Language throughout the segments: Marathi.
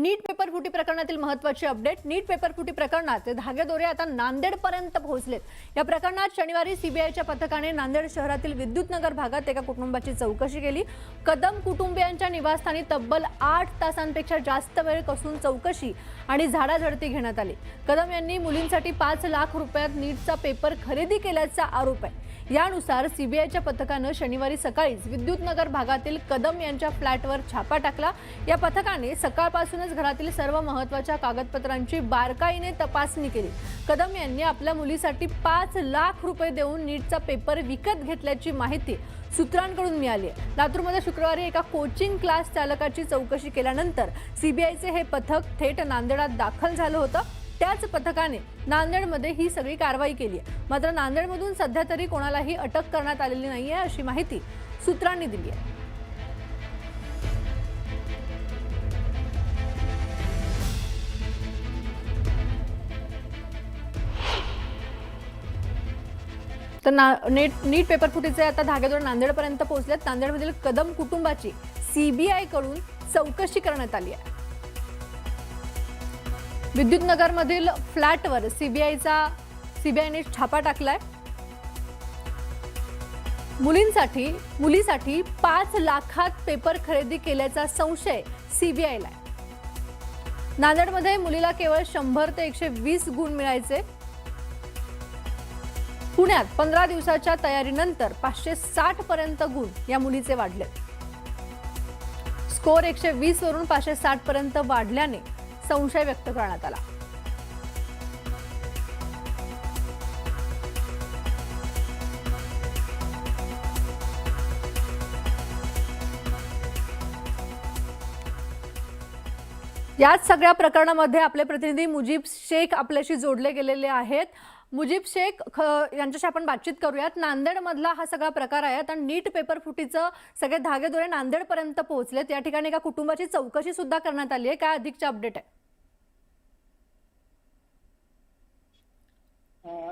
नीट पेपर फुटी प्रकरणातील महत्त्वाची अपडेट। नीट पेपर फुटी प्रकरणाचे धागेदोरे आता नांदेडपर्यंत पोहोचलेत। या प्रकरणात शनिवारी सीबीआयच्या पथकाने नांदेड शहरातील विद्युतनगर भागात एका कुटुंबाची चौकशी केली। कदम कुटुंबियांच्या निवासस्थानी तब्बल 8 तासांपेक्षा जास्त वेळ कसून चौकशी आणि झाडाझडती घेण्यात आली। कदम यांनी मुलींसाठी 5 लाख रुपयात नीटचा पेपर खरेदी केल्याचा आरोप आहे। यानुसार सीबीआयच्या पथकाने शनिवारी सकाळीच विद्युतनगर भागातील कदम यांच्या फ्लॅटवर छापा टाकला। या पथकाने सकाळपासूनच घरातील सर्व महत्त्वाच्या कागदपत्रांची बारकाईने तपासणी केली। कदम यांनी आपल्या मुलीसाठी 5 लाख रुपये देऊन नीटचा पेपर विकत घेतल्याची माहिती सूत्रांकडून मिळाली आहे। लातूरमध्ये शुक्रवारी एका कोचिंग क्लास चालकाची चौकशी केल्यानंतर सीबीआयचे हे पथक थेट नांदेडात दाखल झालं होतं। त्याच पथकाने नांदेडमध्ये ही सगळी कारवाई केली आहे। मात्र नांदेडमधून सध्या तरी कोणालाही अटक करण्यात आलेली नाहीये अशी माहिती सूत्रांनी दिली आहे। तर नीट पेपर फुटीचे आता धागेदोरे नांदेडपर्यंत पोहोचलेत। नांदेडमधील कदम कुटुंबाची सीबीआय कडून चौकशी करण्यात आली आहे। विद्युतनगर मधील फ्लॅटवर सीबीआयने छापा टाकलाय। मुलीसाठी 5 लाखात पेपर खरेदी केल्याचा संशय सीबीआयला आहे। नांदेडमध्ये मुलीला केवळ 100 ते 120 गुण मिळायचे। पुण्यात 15 दिवसाच्या तयारीनंतर 560 पर्यंत गुण या मुलीचे वाढले। स्कोर 120 वरून 560 पर्यंत वाढल्याने संशय व्यक्त करण्यात आला। याच सगळ्या प्रकरणामध्ये आपले प्रतिनिधी मुजीब शेख आपल्याशी जोडले गेलेले आहेत। मुजीब शेख यांच्याशी आपण बातचीत करूयात। नांदेडमधला हा सगळा प्रकार आहे। आता नीट पेपर फुटीचं सगळे धागेदोरे नांदेडपर्यंत पोहोचलेत। या ठिकाणी एका कुटुंबाची चौकशी सुद्धा करण्यात आली आहे। काय अधिकचे अपडेट आहे?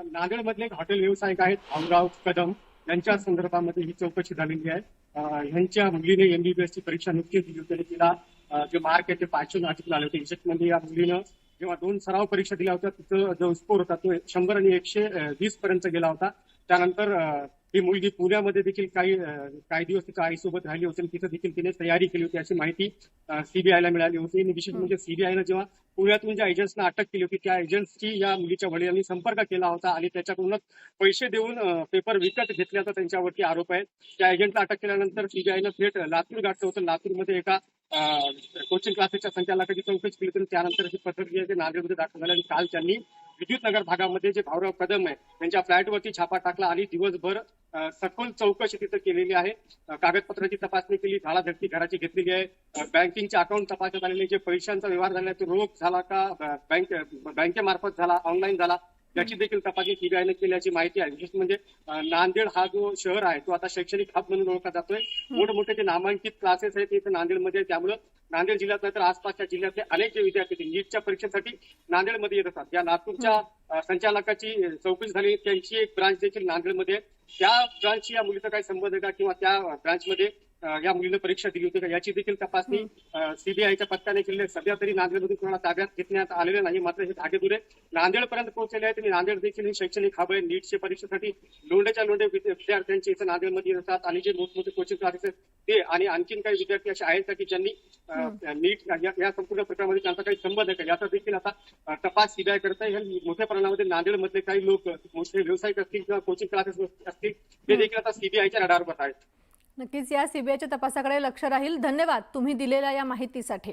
नांदेडमधले एक हॉटेल व्यावसायिक आहेत भाऊराव कदम यांच्या संदर्भामध्ये ही चौकशी झालेली आहे। यांच्या मुलीने एमबीबीएसची परीक्षा नुकतीच दिली होती। तिला जे मार्क आहे ते 500 आर्टिकल आले होते। इंजेक्टमध्ये या मुलीनं जेव्हा 2 सराव परीक्षा दिल्या होत्या तिथं जो स्कोर होता तो 100 आणि 120 पर्यंत गेला होता। त्यानंतर ही मुलगी पुण्यामध्ये देखील काही दिवस तिच्या आईसोबत राहिली होती। तिथं देखील तिने तयारी केली होती अशी माहिती सीबीआयला मिळाली होती। आणि विशेष म्हणजे सीबीआयनं जेव्हा पुण्यातून ज्या एजंट्सना अटक केली होती त्या एजंट्सची या मुलीच्या वडिलांनी संपर्क केला होता आणि त्याच्याकडूनच पैसे देऊन पेपर विकत घेतल्याचा त्यांच्यावरती आरोप आहे। त्या एजंटला अटक केल्यानंतर सीबीआयनं थेट लातूर गाठलं होतं। लातूरमध्ये एका कोचिंग क्लासेसच्या संचालकाची चौकशी केली होती। त्यानंतर हे पथक जे नांदेडमध्ये दाखल झालं आणि काल त्यांनी विद्युतनगर भागामध्ये जे भाऊराव कदम आहे त्यांच्या फ्लॅटवरती छापा टाकला आणि दिवसभर सखोल चौकशी तिथं केलेली आहे। कागदपत्रांची तपासणी केली, झाडाझडती घराची घेतलेली आहे। बँकिंगचे अकाउंट तपासण्यात आलेले, जे पैशांचा व्यवहार झाला तो रोख झाला का बँकेमार्फत झाला, ऑनलाईन झाला, याची देखील तपासणी सीबीआयने केल्याची माहिती आहे। विशेष म्हणजे नांदेड हा जो शहर आहे तो आता शैक्षणिक हब म्हणून ओळखला जातोय। मोठमोठे जे नामांकित क्लासेस आहेत ते नांदेडमध्ये, त्यामुळे नांदेड जिल्ह्यात नाही तर आसपासच्या जिल्ह्यातले अनेक जे विद्यार्थी नीटच्या परीक्षेसाठी नांदेडमध्ये येत असतात। या लातूरच्या संचालकाची चौकशी झाली, त्यांची एक ब्रांच देखील नांदेडमध्ये, त्या ब्रांचची या मुलीचा काही संबंध आहे का किंवा त्या ब्रांचमध्ये या मुलीनं परीक्षा दिली होती का याची देखील तपासणी सीबीआयच्या पथकाने केली आहे। सध्या तरी नांदेडमधून कोणाला ताब्यात घेण्यात आलेले नाही। मात्र हे धागेदोरे नांदेडपर्यंत पोहोचलेले आहेत आणि नांदेड देखील शैक्षणिक हब आहे। नीटच्या परीक्षेसाठी लोंढेच्या लोंढे विद्यार्थ्यांचे इथं नांदेडमध्ये येतात आणि जे मोठमोठे कोचिंग क्लासेस आहेत ते आणि आणखीन काही विद्यार्थी असे आहेत की ज्यांनी नीट या संपूर्ण प्रकारामध्ये त्यांचा काही संबंध आहे याचा देखील आता तपास सीबीआय करत आहे। मोठ्या प्रमाणामध्ये नांदेडमधले काही लोक मोठे व्यावसायिक असतील किंवा कोचिंग क्लासेस असतील ते देखील आता सीबीआयच्या रडारवर आहेत। नक्कीच या सीबीआयच्या तपासाकडे लक्ष राहील। धन्यवाद तुम्ही दिलेल्या या माहितीसाठी।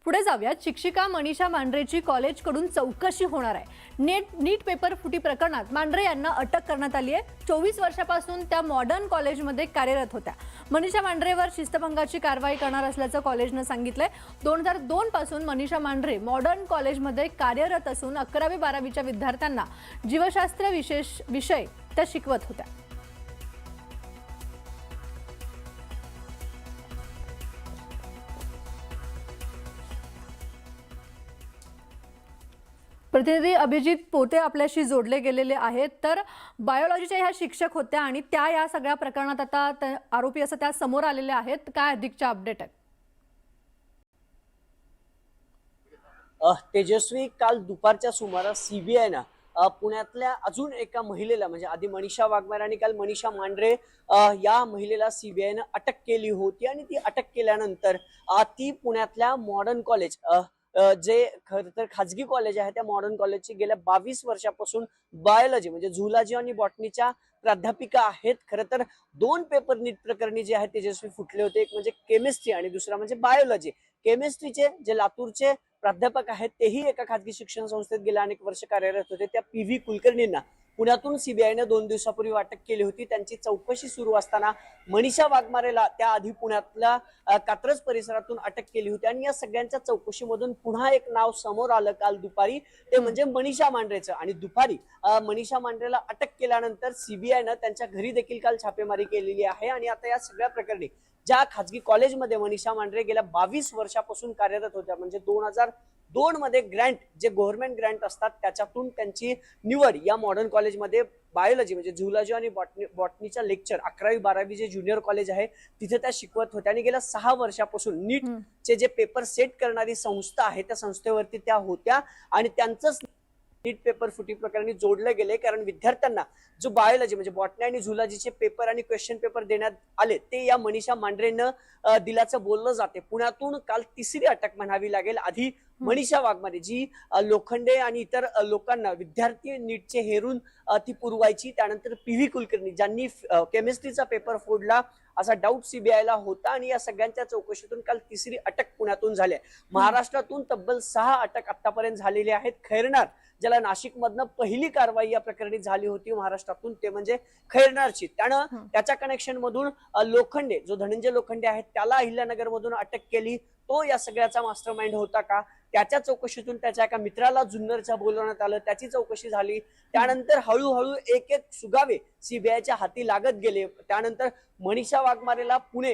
पुढे जाऊयात। शिक्षिका मनीषा मांढरेची कॉलेजकडून चौकशी होणार आहे। नीट पेपर फुटी प्रकरणात मांढरे यांना अटक करण्यात आली आहे। 24 वर्षापासून त्या मॉडर्न कॉलेजमध्ये कार्यरत होत्या। मनीषा मांढरेवर शिस्तभंगाची कारवाई करणार असल्याचं कॉलेजनं सांगितलंय। 2002 पासून मनीषा मांढरे मॉडर्न कॉलेजमध्ये कार्यरत असून 11वी-12वीच्या विद्यार्थ्यांना जीवशास्त्र विषय त्या शिकवत होत्या। प्रतिनिधी अभिजित पोते आपल्याशी जोडले गेलेले आहेत। तर बायोलॉजीच्या ह्या शिक्षक होत्या आणि त्या या सगळ्या प्रकरणात आता आरोपी असं त्या समोर आलेले आहेत। काय अधिकच्या अपडेट आहेत? तेजस्वी, काल दुपारच्या सुमारास सीबीआयनं पुण्यातल्या अजून एका महिलेला, म्हणजे आधी मनीषा वाघमारे आणि काल मनीषा मांढरे या महिलेला सीबीआयनं अटक केली होती। आणि ती अटक केल्यानंतर ती पुण्यातल्या मॉडर्न कॉलेज, जे खरं तर खाजगी कॉलेज आहे, त्या मॉडर्न कॉलेजची गेल्या 22 वर्षापासून बायोलॉजी म्हणजे झुलॉजी आणि बॉटनीच्या प्राध्यापिका आहेत। खरं तर 2 पेपर नीट प्रकरणी जे आहेत तेजस्वी फुटले होते, एक म्हणजे केमिस्ट्री आणि दुसरा म्हणजे बायोलॉजी। केमिस्ट्रीचे जे लातूरचे प्राध्यापक आहेत तेही एका खाजगी शिक्षण संस्थेत गेल्या अनेक वर्ष कार्यरत होते, त्या PV कुलकर्णींना पुण्यातून सीबीआयने 2 दिवसापूर्वी अटक केली होती। त्यांची चौकशी सुरू असताना मनीषा वाघमारेला त्याआधी पुण्यातल्या कात्रज परिसरातून अटक केली होती। आणि या सगळ्यांच्या चौकशीमधून पुन्हा एक नाव समोर आलं काल दुपारी, ते म्हणजे मनीषा मांढरेचं। आणि दुपारी मनीषा मांढरेला अटक केल्यानंतर सीबीआयनं त्यांच्या घरी देखील काल छापेमारी केलेली आहे। आणि आता या सगळ्या प्रकरणी ज्या खाजगी कॉलेजमध्ये मनीषा मांढरे गेल्या 22 वर्षापासून कार्यरत होत्या, म्हणजे 2002 मध्ये ग्रँट, जे गव्हर्नमेंट ग्रँट असतात त्याच्यातून त्यांची निवड या मॉडर्न कॉलेजमध्ये बायोलॉजी म्हणजे झुलॉजी आणि बॉटनीच्या लेक्चर 11वी-12वी जे ज्युनियर कॉलेज आहे तिथे त्या शिकवत होत्या। आणि गेल्या 6 वर्षापासून नीटचे जे पेपर सेट करणारी संस्था आहे त्या संस्थेवरती त्या होत्या। आणि त्यांचंच नीट पेपर फुटी प्रकरणी जोडले गेले, कारण विद्यार्थ्यांना जो बायोलॉजी म्हणजे बॉटनी आणि झुलॉजीचे पेपर आणि क्वेश्चन पेपर देण्यात आले ते या मनीषा मांढरेनं दिल्याचं बोललं जाते। पुण्यातून काल तिसरी अटक म्हणावी लागेल। आधी मनीषा वाघमारे, जी लोखंडे आणि इतर लोकांना विद्यार्थी नीटचे हेरून ती पुरवायची, त्यानंतर PV कुलकर्णी ज्यांनी केमिस्ट्रीचा पेपर फोडला असा डाऊट सीबीआयला होता। आणि या सगळ्यांच्या चौकशीतून काल तिसरी अटक पुण्यातून झाली। महाराष्ट्रातून तब्बल 6 अटक आतापर्यंत झालेली आहेत। खैरनार, ज्याला नाशिक मधनं पहिली कारवाई या प्रकरणी झाली होती महाराष्ट्रातून, ते म्हणजे खैरनारची, त्यानं त्याच्या कनेक्शन मधून लोखंडे, जो धनंजय लोखंडे आहेत, त्याला अहिल्यानगर मधून अटक केली। तो या सगळ्याचा मास्टरमाइंड होता का? त्याच्या चौकशीतून त्याच्या एका मित्राला जुन्नरच्या बोलवण्यात आलं, त्याची चौकशी झाली। त्यानंतर हळूहळू एक एक सुगावे सीबीआयच्या हाती लागत गेले। त्यानंतर मनीषा वाघमारेला पुणे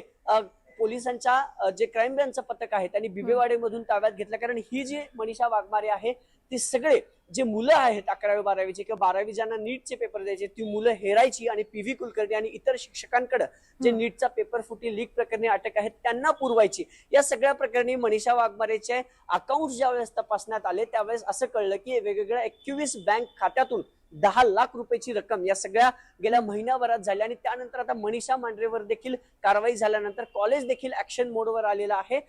पोलिसांच्या जे क्राईम ब्रँचचं पथक आहे त्यांनी बिबेवाडीमधून ताब्यात घेतलं, कारण ही जी मनीषा वाघमारे आहे ती सगळे जे मुलं आहेत 11वी-12वीचे किंवा 12वी ज्यांना नीटचे पेपर द्यायचे, ती मुलं हेरायची आणि PV कुलकर्णी आणि इतर शिक्षकांकडे जे नीटचा पेपर फुटी लीक प्रकरणी अटक आहेत त्यांना पुरवायची। या सगळ्या प्रकरणी मनीषा वाघमारेचे अकाउंट ज्यावेळेस तपासण्यात आले त्यावेळेस असं कळलं की वेगवेगळ्या 21 बँक खात्यातून 10 लाख रुपयाची रक्कम या सगळ्या गेल्या महिन्याभरात झाली। आणि त्यानंतर आता मनीषा मांढरेवर देखील कारवाई झाल्यानंतर कॉलेज देखील ऍक्शन मोडवर आलेला आहे।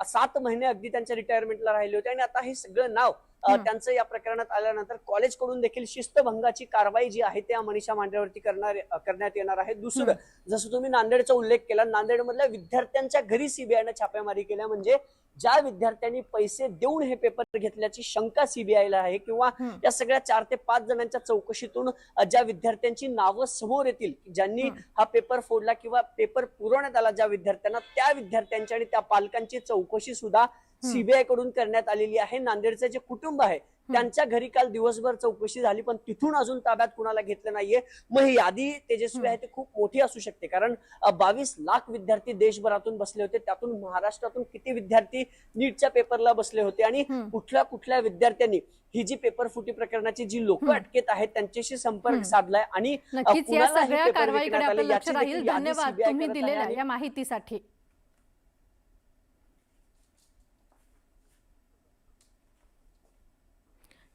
7 महिने अगदी त्यांच्या रिटायरमेंटला राहिले होते। आणि आता हे सगळं नाव त्यांचं या प्रकरणात आल्यानंतर कॉलेजकडून देखील शिस्तभंगाची कारवाई जी आहे त्या मनीषा मांढरेवरती करण्यात येणार आहे। दुसरं, जसं तुम्ही नांदेडचा उल्लेख केला, नांदेडमधल्या विद्यार्थ्यांच्या घरी सीबीआयनं छापेमारी केल्या, म्हणजे ज्या विद्यार्थ्यांनी पैसे देऊन हे पेपर घेतल्याची शंका सीबीआयला आहे, किंवा या सगळ्या 4 ते 5 जणांच्या चौकशीतून ज्या विद्यार्थ्यांची नावं समोर येतील ज्यांनी हा पेपर फोडला किंवा पेपर पुरवण्यात आला ज्या विद्यार्थ्यांना, त्या विद्यार्थ्यांची आणि त्या पालकांची चौकशी सुद्धा सीबीआय कडून करण्यात आलेली आहे। नांदेडचे जे कुटुंब आहे त्यांच्या घरी काल दिवसभर चौकशी झाली, पण तिथून अजून ताब्यात कुणाला घेतलं नाहीये। मग ही यादी तेजस्वी आहे ती खूप मोठी असू शकते, कारण 22 लाख विद्यार्थी देशभरातून बसले होते, त्यातून महाराष्ट्रातून किती विद्यार्थी नीटच्या पेपरला बसले होते आणि कुठल्या कुठल्या विद्यार्थ्यांनी ही जी पेपर फुटी प्रकरणाची जी लोक अटकेत आहेत त्यांच्याशी संपर्क साधलाय आणि नक्कीच या सगळ्या कारवाईकडे आपलं लक्ष राहील। धन्यवाद तुम्ही दिलेल्या या माहितीसाठी।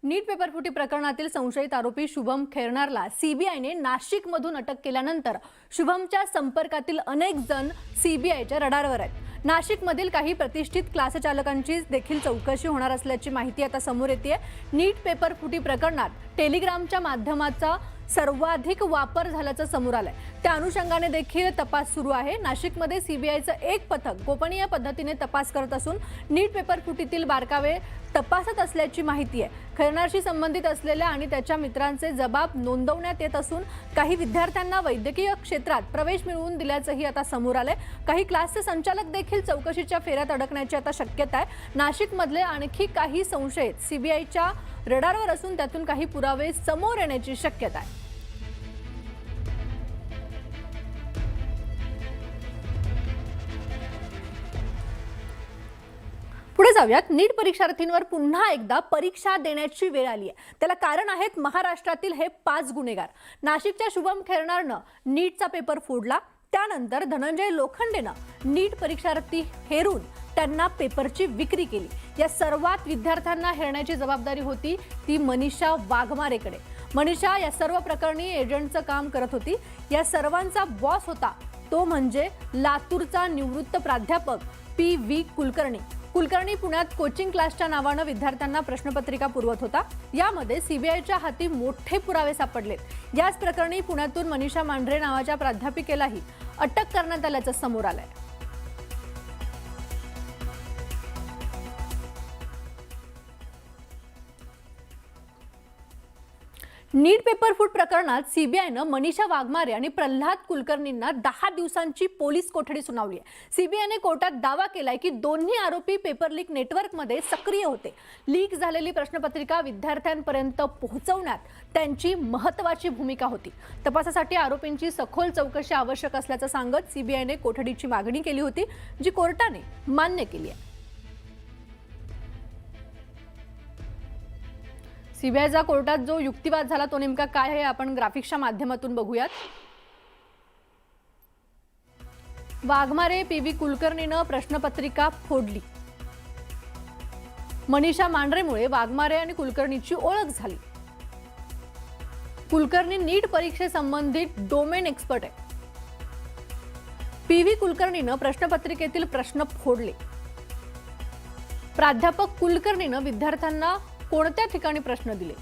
नीट पेपर फुटी प्रकरणातील संशयित आरोपी शुभम खैरनारला सीबीआयने नाशिकमधून अटक केल्यानंतर शुभमच्या संपर्कातील अनेक जण सीबीआयच्या रडारवर आहेत। नाशिकमधील काही प्रतिष्ठित क्लास चालकांची देखील चौकशी होणार असल्याची माहिती आता समोर येते। नीट पेपर फुटी प्रकरणात टेलिग्रामच्या माध्यमाचा सर्वाधिक वापर झाल्याचं समोर आलंय, त्या अनुषंगाने देखील तपास सुरू आहे। नाशिकमध्ये सीबीआयचं एक पथक गोपनीय पद्धतीने तपास करत असून नीट पेपर फुटीतील बारकावे तपासत असल्याची माहिती आहे। खैरनारशी संबंधित असलेल्या आणि त्याच्या मित्रांचे जबाब नोंदवण्यात येत असून काही विद्यार्थ्यांना वैद्यकीय क्षेत्रात प्रवेश मिळवून दिल्याचंही आता समोर आलंय। काही क्लासचे संचालक देखील चौकशीच्या फेऱ्यात अडकण्याची आता शक्यता आहे। नाशिकमधले आणखी काही संशयित सीबीआयच्या रडारवर असून त्यातून काही पुरावे समोर येण्याची शक्यता आहे। पुढे जाऊयात. नीट परीक्षार्थींवर पुन्हा एकदा परीक्षा देण्याची वेळ आली आहे. त्याला कारण आहेत महाराष्ट्रातील हे 5 गुन्हेगार. नाशिकच्या शुभम खेरनारनं नीटचा पेपर फोडला. त्यानंतर धनंजय लोखंडेनं नीट परीक्षार्थी हेरून त्यांना पेपरची विक्री केली. या सर्वात विद्यार्थ्यांना हेरण्याची जबाबदारी होती ती मनीषा वाघमारेकडे. मनीषा या सर्व प्रकरणी एजंटचं काम करत होती. या सर्वांचा बॉस होता तो म्हणजे लातूरचा निवृत्त प्राध्यापक PV कुलकर्णी. कुलकर्णी पुण्यात कोचिंग क्लासच्या नावानं विद्यार्थ्यांना प्रश्नपत्रिका पुरवत होता. यामध्ये सीबीआयच्या हाती मोठे पुरावे सापडलेत. याच प्रकरणी पुण्यातून मनीषा मांढरे नावाच्या प्राध्यापिकेलाही अटक करण्यात आल्याचं समोर आलंय. नीट पेपर फूट प्रकरणात सीबीआयनं मनीषा वाघमारे आणि प्रल्हाद कुलकर्णींना 10 दिवसांची पोलीस कोठडी सुनावली आहे. सीबीआयने कोर्टात दावा केलाय की दोन्ही आरोपी पेपर लीक नेटवर्कमध्ये सक्रिय होते. लीक झालेली प्रश्नपत्रिका विद्यार्थ्यांपर्यंत पोहोचवण्यात त्यांची महत्त्वाची भूमिका होती. तपासासाठी आरोपींची सखोल चौकशी आवश्यक असल्याचं सांगत सीबीआयने कोठडीची मागणी केली होती, जी कोर्टाने मान्य केली आहे. सीबीआयचा कोर्टात जो युक्तिवाद झाला तो नेमका काय आहे आपण ग्राफिक्सच्या माध्यमातून बघूयात. वाघमारे PV कुलकर्णीनं प्रश्नपत्रिका फोडली. मनीषा मांढरेमुळे वाघमारे आणि कुलकर्णीची ओळख झाली. कुलकर्णी नीट परीक्षेसंबंधित डोमेन एक्सपर्ट आहे. PV कुलकर्णीनं प्रश्नपत्रिकेतील प्रश्न फोडले. प्राध्यापक कुलकर्णीनं विद्यार्थ्यांना कोणत्या ठिकाणी प्रश्न दिले